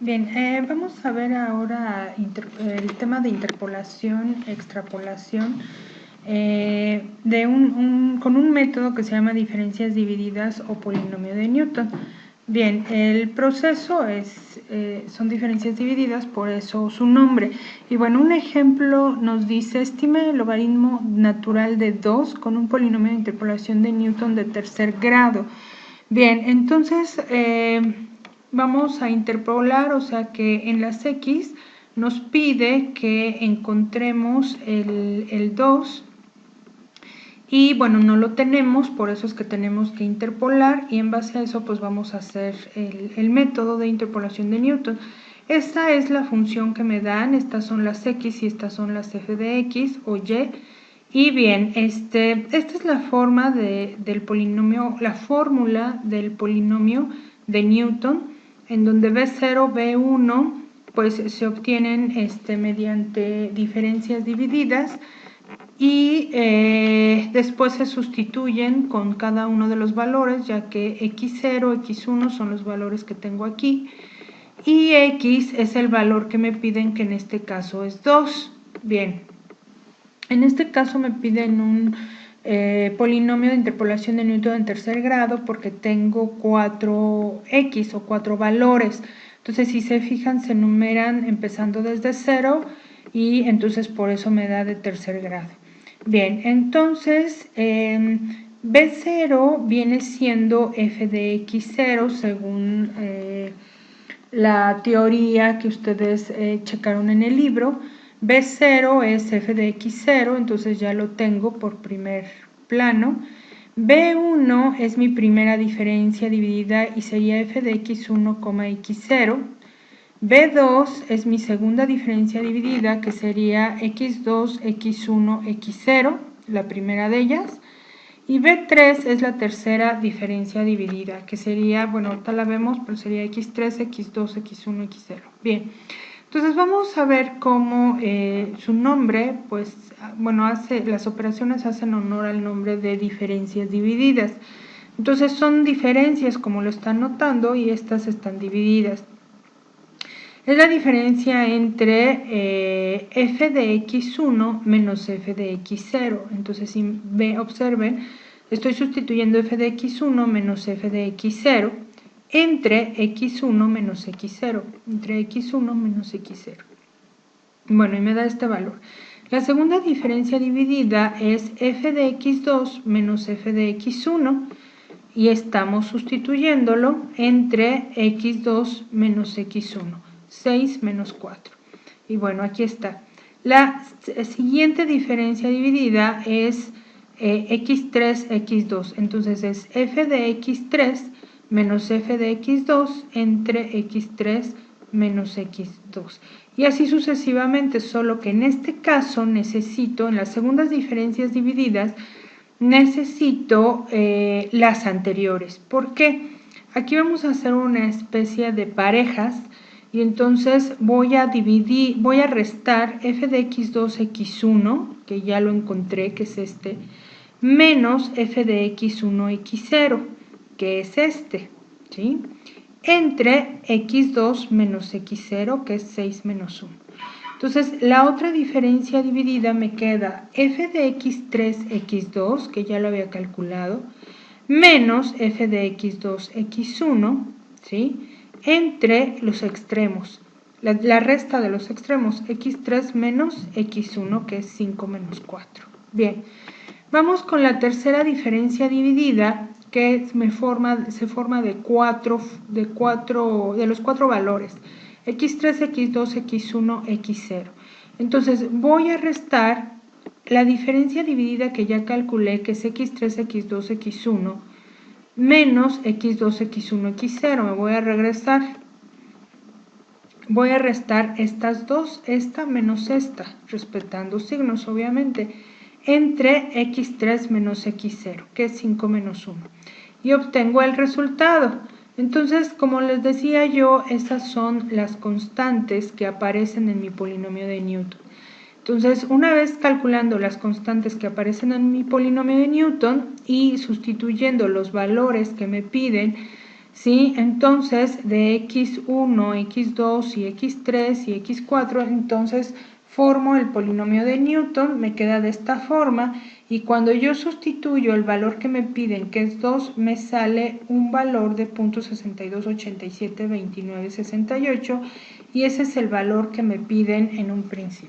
Bien, vamos a ver ahora el tema de interpolación, extrapolación, con un método que se llama diferencias divididas o polinomio de Newton. Bien, el proceso son diferencias divididas, por eso su nombre. Y bueno, un ejemplo nos dice, estime el logaritmo natural de 2 con un polinomio de interpolación de Newton de tercer grado. Bien, entonces vamos a interpolar, o sea que en las X nos pide que encontremos el 2 y bueno, no lo tenemos, por eso es que tenemos que interpolar y en base a eso pues vamos a hacer el método de interpolación de Newton. Esta es la función que me dan, estas son las X y estas son las f de X o Y. Y bien, esta es la forma del polinomio, la fórmula del polinomio de Newton, en donde B0, B1, pues se obtienen mediante diferencias divididas y después se sustituyen con cada uno de los valores, ya que X0, X1 son los valores que tengo aquí, y X es el valor que me piden, que en este caso es 2. Bien. En este caso me piden un polinomio de interpolación de Newton en tercer grado porque tengo 4x o 4 valores. Entonces, si se fijan, se enumeran empezando desde 0 y entonces por eso me da de tercer grado. Bien, entonces B0 viene siendo f de x0 según la teoría que ustedes checaron en el libro. B0 es f de x0, entonces ya lo tengo por primer plano. B1 es mi primera diferencia dividida y sería f de x1, x0. B2 es mi segunda diferencia dividida, que sería x2, x1, x0, la primera de ellas. Y B3 es la tercera diferencia dividida, que sería, bueno, ahorita la vemos, pero sería x3, x2, x1, x0. Bien, entonces vamos a ver cómo su nombre, pues, bueno, las operaciones hacen honor al nombre de diferencias divididas. Entonces son diferencias, como lo están notando, y estas están divididas. Es la diferencia entre f de x1 menos f de x0. Entonces, si observen, estoy sustituyendo f de x1 menos f de x0 entre x1 menos x0, entre x1 menos x0. Bueno, y me da este valor. La segunda diferencia dividida es f de x2 menos f de x1 y estamos sustituyéndolo entre x2 menos x1. 6 menos 4. Y bueno, aquí está. La siguiente diferencia dividida es x3, x2. Entonces es f de x3 menos f de x2 entre x3 menos x2. Y así sucesivamente, solo que en este caso necesito, en las segundas diferencias divididas, necesito las anteriores. ¿Por qué? Aquí vamos a hacer una especie de parejas y entonces voy a restar f de x2, x1, que ya lo encontré, que es este, menos f de x1, x0, que es este, ¿sí? Entre x2 menos x0, que es 6 menos 1. Entonces, la otra diferencia dividida me queda f de x3, x2, que ya lo había calculado, menos f de x2, x1, ¿sí? Entre los extremos, la resta de los extremos, x3 menos x1, que es 5 menos 4. Bien, vamos con la tercera diferencia dividida, que se forma de los cuatro valores, x3, x2, x1, x0. Entonces voy a restar la diferencia dividida que ya calculé, que es x3, x2, x1, menos x2, x1, x0. Me voy a regresar. Voy a restar estas dos, esta menos esta, respetando signos, obviamente, entre x3 menos x0, que es 5 menos 1. Y obtengo el resultado. Entonces, como les decía yo, esas son las constantes que aparecen en mi polinomio de Newton. Entonces, una vez calculando las constantes que aparecen en mi polinomio de Newton y sustituyendo los valores que me piden ¿sí? Entonces, de x1, x2 y x3 y x4, entonces formo el polinomio de Newton, me queda de esta forma, y cuando yo sustituyo el valor que me piden, que es 2, me sale un valor de 0.62872968, y ese es el valor que me piden en un principio.